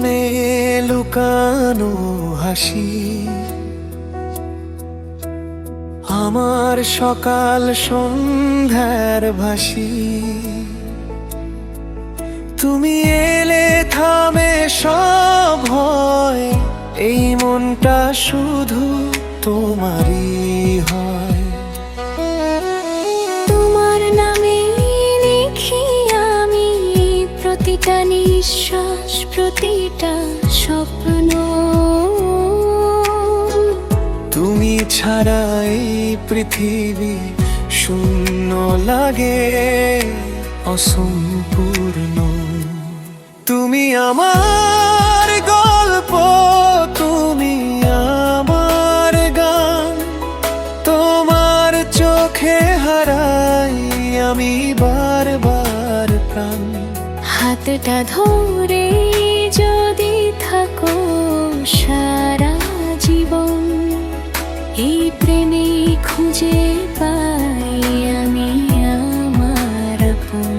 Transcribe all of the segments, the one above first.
মনে লুকানো হাসি, আমার সকাল সন্ধ্যার ভাসি। তুমি এলে থামে সব ভয়, এই মনটা শুধু তোমারই হয়। তোমার নামে লিখি আমি প্রতিটা নিঃশ্বাস, প্রতিটা স্বপ্ন। তুমি ছাড়া এই পৃথিবী শূন্য লাগে, অসম্পূর্ণ। তুমি আমার গল্প, তুমি আমার গান, তোমার চোখে হারাই আমি বারবার প্রাণ। হাতটা ধরে যদি থাকো সারা জীবন, এই প্রেমে খুঁজে পাই আমি আমার আপন।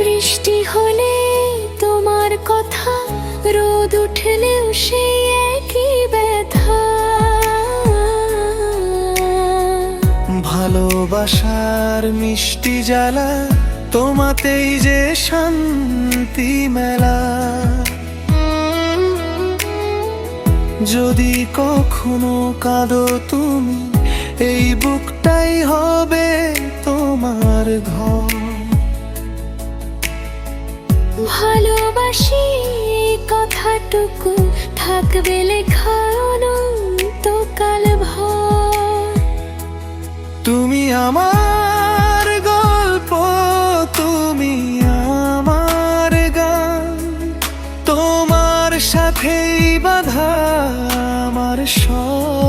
বৃষ্টি হলে তোমার কথা, রোদ উঠলেও সেই একই ব্যথা। ভালোবাসার মিষ্টি জ্বালা, তোমাতেই যে শান্তি মেলা। যদি কখনো কাঁদো তুমি, এই বুকটাই হবে তোমার ঘর। ভালোবাসি কথাটুকু থাকবে লেখা অনন্তকাল ভর। তুমি আমার গল্প, তুমি আমার গান, তোমার সাথেই বাঁধা আমার সব